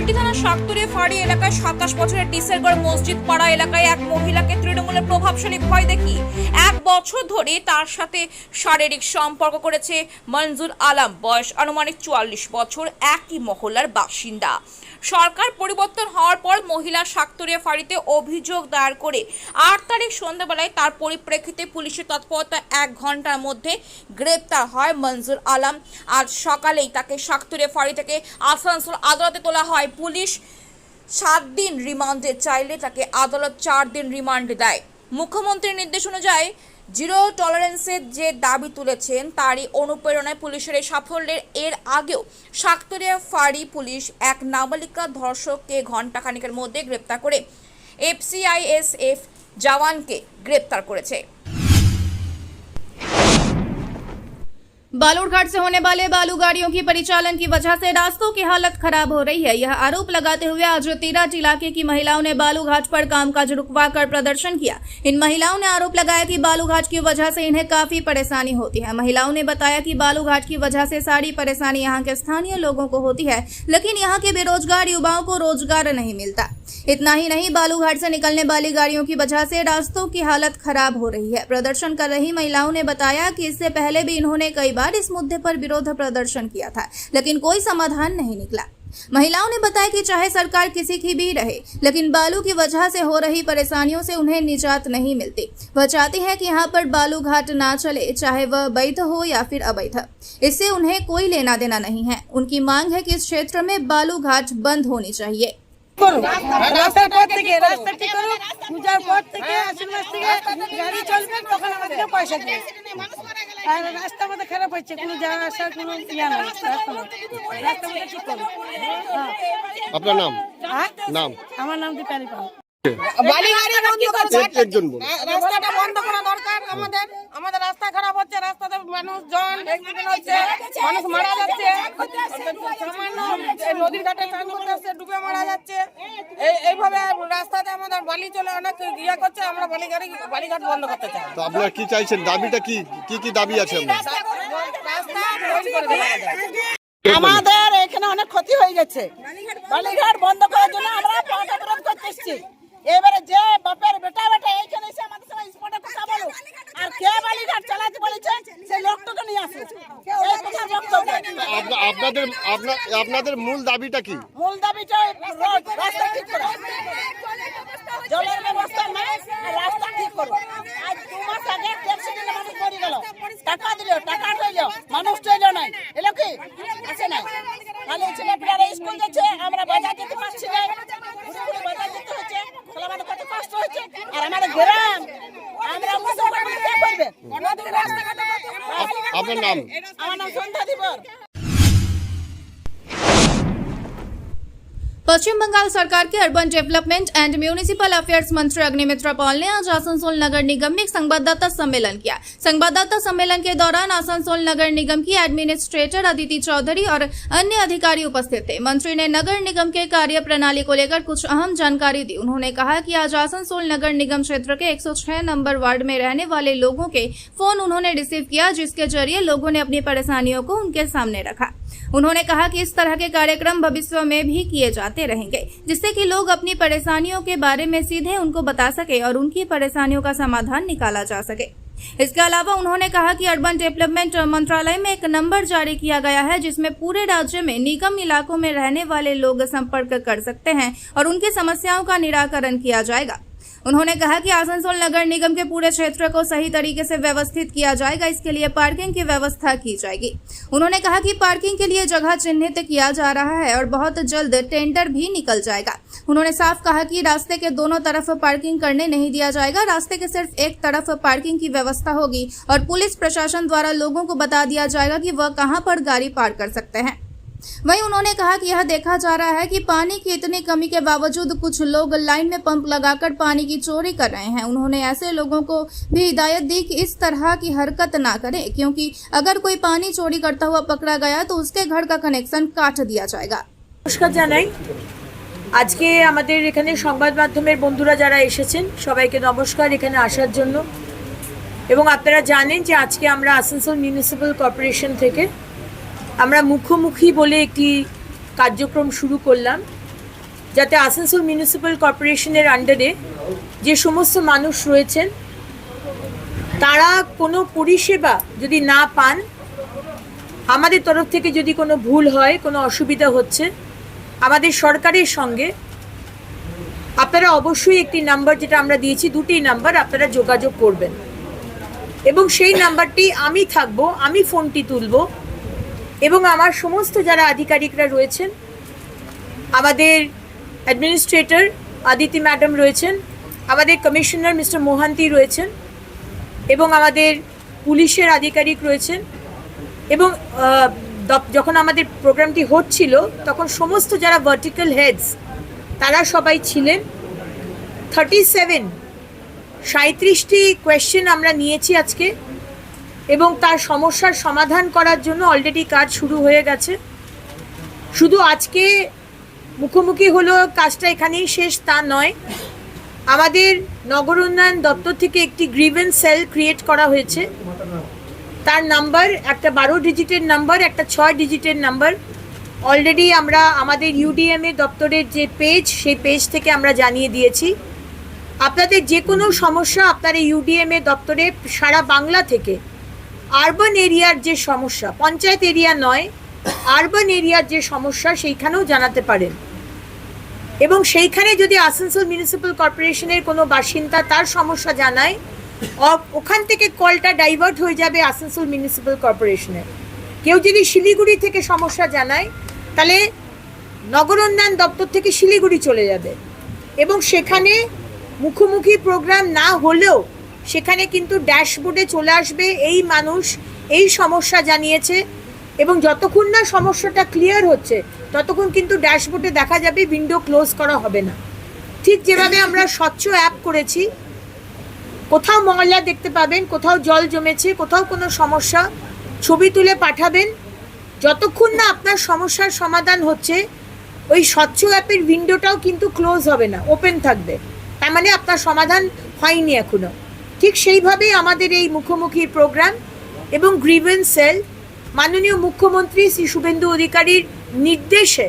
কুলটি থানা শাকতুরে ফাঁড়ি এলাকায় 27 বছরের ডিসেরগড় মসজিদ পাড়া এলাকায় এক মহিলাকে তৃণমূলের প্রভাবশালী ভয় দেখিয়ে 1 বছর ধরে তার সাথে শারীরিক সম্পর্ক করেছে মঞ্জুর আলম, বয়স আনুমানিক 44 বছর, একই মহল্লার বাসিন্দা। সরকার পরিবর্তন হওয়ার পর মহিলা শাকতুরে ফাঁড়িতে অভিযোগ দায়ের করে 8 তারিখ সন্ধ্যাবেলায় তার পরিপ্রেক্ষিতে পুলিশের তৎপরতা 1 ঘন্টার মধ্যে গ্রেপ্তার হয় মঞ্জুর আলম। আজ সকালেই তাকে শাকতুরে ফাঁড়ি থেকে আসানসোল আদালতে তোলা হয়। পুলিশ 7 দিন রিমান্ডে চাইলে তাকে আদালত 4 দিন রিমান্ডে দেয়। মুখ্যমন্ত্রীর নির্দেশ অনুযায়ী জিরো টলারেন্সের যে দাবি তুলেছেন তারই অনুপ্রেরণায় পুলিশের এই সাফল্যের এর আগেও শাকতুরিয়া ফাঁড়ি পুলিশ এক নাবালিকা ধর্ষককে ঘণ্টাখানেকের মধ্যে গ্রেপ্তার করে FCISF জওয়ানকে গ্রেপ্তার করেছে। बालूरघाट से होने वाले बालू गाड़ियों की परिचालन की वजह से रास्तों की हालत खराब हो रही है। यह आरोप लगाते हुए आज तीरथ इलाके की महिलाओं ने बालूघाट पर कामकाज रुकवाकर प्रदर्शन किया। इन महिलाओं ने आरोप लगाया कि बालूघाट की वजह से इन्हें काफी परेशानी होती है। महिलाओं ने बताया कि बालूघाट की वजह से सारी परेशानी यहाँ के स्थानीय लोगों को होती है, लेकिन यहाँ के बेरोजगार युवाओं को रोजगार नहीं मिलता। इतना ही नहीं, बालूघाट से निकलने वाली गाड़ियों की वजह से रास्तों की हालत खराब हो रही है। प्रदर्शन कर रही महिलाओं ने बताया कि इससे पहले भी इन्होंने कई बार इस मुद्दे पर विरोध प्रदर्शन किया था, लेकिन कोई समाधान नहीं निकला। महिलाओं ने बताया कि चाहे सरकार किसी की भी रहे, लेकिन बालू की वजह से हो रही परेशानियों से उन्हें निजात नहीं मिलती। वह चाहती है कि यहाँ पर बालू घाट ना चले, चाहे वह वैध हो या फिर अवैध। इससे उन्हें कोई लेना देना नहीं है। उनकी मांग है कि इस क्षेत्र में बालू घाट बंद होनी चाहिए। রাস্তার পর থেকে রাস্তা ঠিক করো, পূজার পর থেকে আশ্বিন মাস থেকে গাড়ি চলবে, তখন আমাদেরকে পয়সা দেবে। আর রাস্তা আমাদের খারাপ হচ্ছে, কোনো যাওয়া আসার কোনো ইয়া নাই। রাস্তা আমাদের ঠিক করো। আপনার নাম? নাম? আমার নাম দীপালি পাল। রাস্তাটা বন্ধ করা দরকার আমাদের। আমাদের রাস্তা খারাপ হচ্ছে, রাস্তাতে মানুষজন অ্যাক্সিডেন্ট হচ্ছে, মানুষ মারা যাচ্ছে, সামান্য নদীর ঘাটে স্নান করতে আসছে ডুবে মারা যাচ্ছে। এইভাবে রাস্তাতে আমাদের বালি চলে অনেক ইয়ে করছে। আমরা বালিঘাট বন্ধ করতে চাই। তো আপনারা কি চাইছেন? দাবিটা কি কি দাবি আছে আপনার? রাস্তা তৈরি করে দেওয়া যায়। আমাদের এখানে অনেক ক্ষতি হয়ে গেছে। বালিঘাট বন্ধ করার জন্য আমরা পাকা বিরোধ করতে এসেছি। এবারে যে বাপের বেটা এইখানে এসে আমাদের সঙ্গে স্পটে কথা বলো, আর কে বালিঘাট চালাতে বলেছে সেই লোকটাকে নিয়ে আসে। আপনাদের মূল দাবিটা কি? মূল দাবিটা রোড, রাস্তা ঠিক করো, জলের ব্যবস্থা নাই, রাস্তা ঠিক করো। আজ 2 মাস আগে অ্যাক্সিডেন্টে মানুষ মরে গেল, টাকা দিল, টাকা রইল, মানুষ রইল নাই। এলো কি আছে নাই? খালি ছেলেপিলারা স্কুল যাচ্ছে, আমরা বাজার যেতে পারছি না, বাজার যেতে হচ্ছে, তাহলে আমাদের কত কষ্ট হচ্ছে। আর আমাদের গ্রাম আমরা মুসলমান কে করবে? আপনার নাম? আমার নাম সন্ধ্যা দিবর। पश्चिम बंगाल सरकार के urban development and municipal affairs मंत्री अग्निमित्रा पॉल ने आज आसनसोल नगर निगम में एक संवाददाता सम्मेलन किया। संवाददाता सम्मेलन के दौरान आसनसोल नगर निगम की एडमिनिस्ट्रेटर अदिति चौधरी और अन्य अधिकारी उपस्थित थे। मंत्री ने नगर निगम के कार्य प्रणाली को लेकर कुछ अहम जानकारी दी। उन्होंने कहा कि आज आसनसोल नगर निगम क्षेत्र के 106 नंबर वार्ड में रहने वाले लोगों के फोन उन्होंने रिसीव किया, जिसके जरिए लोगों ने अपनी परेशानियों को उनके सामने रखा। उन्होंने कहा कि इस तरह के कार्यक्रम भविष्य में भी किए जाते रहेंगे, जिससे कि लोग अपनी परेशानियों के बारे में सीधे उनको बता सके और उनकी परेशानियों का समाधान निकाला जा सके। इसके अलावा उन्होंने कहा कि अर्बन डेवलपमेंट मंत्रालय में एक नंबर जारी किया गया है, जिसमें पूरे राज्य में निगम इलाकों में रहने वाले लोग संपर्क कर सकते हैं और उनकी समस्याओं का निराकरण किया जाएगा। उन्होंने कहा कि आसनसोल नगर निगम के पूरे क्षेत्र को सही तरीके से व्यवस्थित किया जाएगा, इसके लिए पार्किंग की व्यवस्था की जाएगी। उन्होंने कहा कि पार्किंग के लिए जगह चिन्हित किया जा रहा है और बहुत जल्द टेंडर भी निकल जाएगा। उन्होंने साफ कहा कि रास्ते के दोनों तरफ पार्किंग करने नहीं दिया जाएगा, रास्ते के सिर्फ एक तरफ पार्किंग की व्यवस्था होगी और पुलिस प्रशासन द्वारा लोगों को बता दिया जाएगा कि वह कहां पर गाड़ी पार्क कर सकते हैं। वहीं उन्होंने कहा कि यह देखा जा रहा है कि पानी की इतनी कमी के बावजूद कुछ लोग लाइन में पंप लगाकर पानी की चोरी कर रहे हैं। उन्होंने ऐसे लोगों को भी हिदायत दी कि इस तरह की हरकत ना करें, क्योंकि अगर कोई पानी चोरी करता हुआ पकड़ा गया तो उसके घर का कनेक्शन काट दिया जाएगा। নমস্কার জানাই। আজকে আমাদের এখানে সংবাদ মাধ্যমের বন্ধুরা যারা এসেছেন সবাইকে নমস্কার এখানে আসার জন্য। এবং আপনারা জানেন যে আজকে আমরা আসানসোল মিউনিসিপ্যাল কর্পোরেশন থেকে আমরা মুখোমুখি বলে একটি কার্যক্রম শুরু করলাম যাতে আসানসোল মিউনিসিপ্যাল কর্পোরেশনের আন্ডারে যে সমস্ত মানুষ রয়েছেন তারা কোনো পরিষেবা যদি না পান, আমাদের তরফ থেকে যদি কোনো ভুল হয়, কোনো অসুবিধা হচ্ছে, আমাদের সরকারের সঙ্গে আপনারা অবশ্যই একটি নাম্বার, যেটা আমরা দিয়েছি, দুটি নাম্বার আপনারা যোগাযোগ করবেন এবং সেই নাম্বারটি আমি থাকবো, আমি ফোনটি তুলব এবং আমার সমস্ত যারা আধিকারিকরা রয়েছেন, আমাদের অ্যাডমিনিস্ট্রেটর আদিতি ম্যাডাম রয়েছেন, আমাদের কমিশনার মিস্টার মোহান্তি রয়েছেন এবং আমাদের পুলিশের আধিকারিক রয়েছেন এবং যখন আমাদের প্রোগ্রামটি হচ্ছিল তখন সমস্ত যারা ভার্টিক্যাল হেডস তারা সবাই ছিলেন। 37টি কোয়েশ্চেন আমরা নিয়েছি আজকে এবং তার সমস্যার সমাধান করার জন্য অলরেডি কাজ শুরু হয়ে গেছে। শুধু আজকে মুখোমুখি হলো, কাজটা এখানেই শেষ তা নয়। আমাদের নগর উন্নয়ন দপ্তর থেকে একটি গ্রিভেন্স সেল ক্রিয়েট করা হয়েছে। তার নাম্বার একটা 12 ডিজিটের নাম্বার, একটা 6 ডিজিটের নাম্বার। অলরেডি আমরা আমাদের ইউডিএমএ দপ্তরের যে পেজ, সেই পেজ থেকে আমরা জানিয়ে দিয়েছি। আপনাদের যে কোনো সমস্যা আপনারা ইউডিএমএ দপ্তরে সারা বাংলা থেকে আরবান এরিয়ার যে সমস্যা, পঞ্চায়েত এরিয়া নয়, আরবান এরিয়ার যে সমস্যা সেইখানেও জানাতে পারেন এবং সেইখানে যদি আসানসোল মিউনিসিপ্যাল কর্পোরেশনের কোনো বাসিন্দা তার সমস্যা জানায়, ওখান থেকে কলটা ডাইভার্ট হয়ে যাবে আসানসোল মিউনিসিপ্যাল কর্পোরেশনের। কেউ যদি শিলিগুড়ি থেকে সমস্যা জানায় তাহলে নগর উন্নয়ন দপ্তর থেকে শিলিগুড়ি চলে যাবে এবং সেখানে মুখোমুখি প্রোগ্রাম না হলেও সেখানে কিন্তু ড্যাশবোর্ডে চলে আসবে এই মানুষ এই সমস্যা জানিয়েছে এবং যতক্ষণ না সমস্যাটা ক্লিয়ার হচ্ছে ততক্ষণ কিন্তু ড্যাশবোর্ডে দেখা যাবে, উইন্ডো ক্লোজ করা হবে না। ঠিক যেভাবে আমরা স্বচ্ছ অ্যাপ করেছি, কোথাও ময়লা দেখতে পাবেন, কোথাও জল জমেছে, কোথাও কোনো সমস্যা, ছবি তুলে পাঠাবেন। যতক্ষণ না আপনার সমস্যার সমাধান হচ্ছে ওই স্বচ্ছ অ্যাপের উইন্ডোটাও কিন্তু ক্লোজ হবে না, ওপেন থাকবে, তার মানে আপনার সমাধান হয়নি এখনো। ঠিক সেইভাবেই আমাদের এই মুখোমুখি প্রোগ্রাম এবং গ্রিভেন্স সেল মাননীয় মুখ্যমন্ত্রী শ্রী শুভেন্দু অধিকারীর নির্দেশে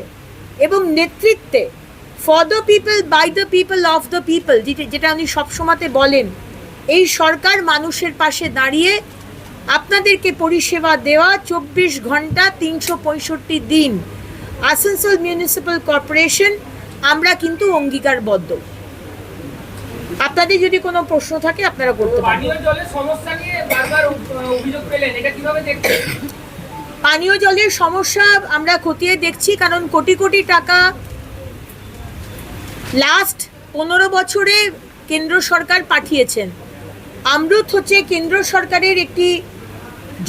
এবং নেতৃত্বে for the people, by the people, of the people, যেটা উনি সবসময়তে বলেন, এই সরকার মানুষের পাশে দাঁড়িয়ে আপনাদেরকে পরিষেবা দেওয়া 24 ঘন্টা 365 দিন আসানসোল মিউনিসিপ্যাল কর্পোরেশন আমরা কিন্তু অঙ্গীকারবদ্ধ। আপনাদের যদি কোনো প্রশ্ন থাকে আপনারা করতে পারেন। পানীয় জলের সমস্যা নিয়ে বারবার অভিযোগ পেলেন, এটা কিভাবে দেখছেন? পানীয় জলের সমস্যা আমরা খতিয়ে দেখছি, কারণ কোটি কোটি টাকা লাস্ট 15 বছরে কেন্দ্র সরকার পাঠিয়েছেন। অমৃত হচ্ছে কেন্দ্র সরকারের একটি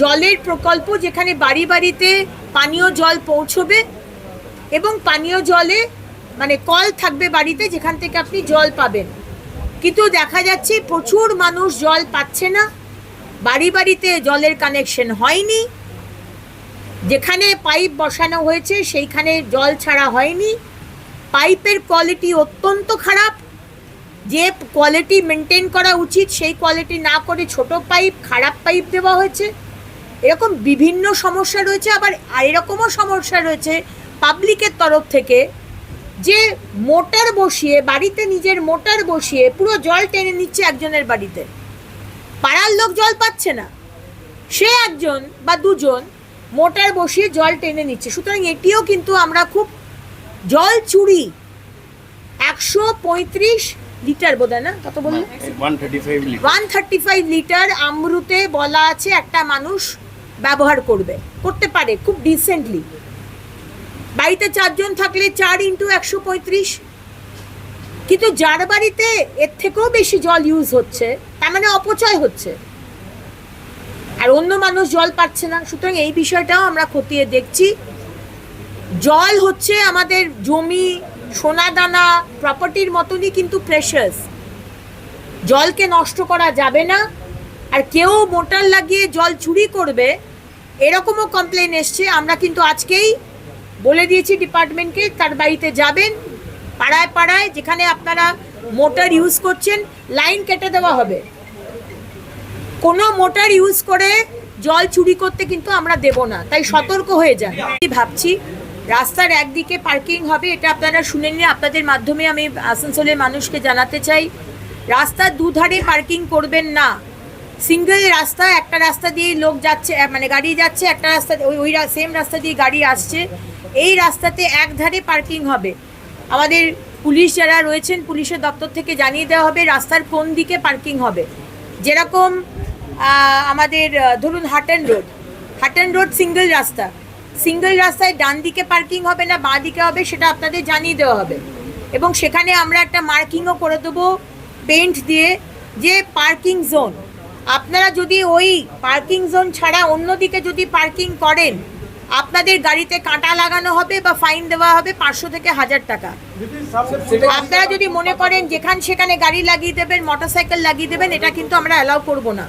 জলের প্রকল্প, যেখানে বাড়ি বাড়িতে পানীয় জল পৌঁছবে এবং পানীয় জলে মানে কল থাকবে বাড়িতে, যেখান থেকে আপনি জল পাবেন। কিন্তু দেখা যাচ্ছে প্রচুর মানুষ জল পাচ্ছে না, বাড়ি বাড়িতে জলের কানেকশন হয়নি, যেখানে পাইপ বসানো হয়েছে সেইখানে জল ছাড়া হয়নি, পাইপের কোয়ালিটি অত্যন্ত খারাপ, যে কোয়ালিটি মেনটেন করা উচিত সেই কোয়ালিটি না করে ছোট পাইপ, খারাপ পাইপ দেওয়া হয়েছে। এরকম বিভিন্ন সমস্যা রয়েছে। আবার এরকমও সমস্যা রয়েছে পাবলিকের তরফ থেকে, যে মোটর বসিয়ে বাড়িতে নিজের মোটর বসিয়ে পুরো জল টেনে নিচ্ছে একজনের বাড়িতে, পাড়ার লোক জল পাচ্ছে না, সে একজন বা দুজন মোটর বসিয়ে জল টেনে নিচ্ছে। সুতরাং এটিও কিন্তু আমরা খুব জল চুরি 135 লিটার বোধ হয় না, কত বললেন? 135 লিটার আমরুতে বলা আছে একটা মানুষ ব্যবহার করতে পারে খুব ডিসেন্টলি। বাড়িতে 4 জন থাকলে 4 × 135, কিন্তু যার বাড়িতে এর থেকেও বেশি জল ইউজ হচ্ছে তার মানে অপচয় হচ্ছে, আর অন্য মানুষ জল পাচ্ছে না। সুতরাং এই বিষয়টাও আমরা খতিয়ে দেখছি। জল হচ্ছে আমাদের জমি, সোনাদানা, প্রপার্টির মতনই কিন্তু প্রেশাস। জলকে নষ্ট করা যাবে না, আর কেউ মোটর লাগিয়ে জল চুরি করবে এরকমও কমপ্লেন এসছে। আমরা কিন্তু আজকেই বলে দিয়েছি ডিপার্টমেন্টকে, তার বাড়িতে যাবেন, পাড়ায় পাড়ায় যেখানে আপনারা মোটর ইউজ করছেন লাইন কেটে দেওয়া হবে। কোনো মোটর ইউজ করে জল চুরি করতে কিন্তু আমরা দেব না, তাই সতর্ক হয়ে যান। ভাবছি রাস্তার একদিকে পার্কিং হবে, এটা আপনারা শুনে নিন। আপনাদের মাধ্যমে আমি আসানসোলের মানুষকে জানাতে চাই, রাস্তার দুধারে পার্কিং করবেন না। সিঙ্গেল রাস্তা, একটা রাস্তা দিয়ে লোক যাচ্ছে, মানে গাড়ি যাচ্ছে, একটা রাস্তা ওই সেম রাস্তা দিয়ে গাড়ি আসছে। এই রাস্তাতে একধারে পার্কিং হবে। আমাদের পুলিশ যারা রয়েছেন, পুলিশের দপ্তর থেকে জানিয়ে দেওয়া হবে রাস্তার কোন দিকে পার্কিং হবে। যেরকম আমাদের ধরুন হাটন রোড সিঙ্গেল রাস্তায় ডান দিকে পার্কিং হবে না বাঁ দিকে হবে, সেটা আপনাদের জানিয়ে দেওয়া হবে। এবং সেখানে আমরা একটা মার্কিংও করে দেবো পেন্ট দিয়ে, যে পার্কিং জোন। আপনারা যদি ওই পার্কিং জোন ছাড়া অন্যদিকে যদি পার্কিং করেন, আপনাদের গাড়িতে কাঁটা লাগানো হবে বা ফাইন দেওয়া হবে 500 থেকে 1000 টাকা। আপনারা যদি মনে করেন যেখানে সেখানে গাড়ি লাগিয়ে দেবেন, মোটরসাইকেল লাগিয়ে দেবেন, এটা কিন্তু আমরা অ্যালাউ করব না।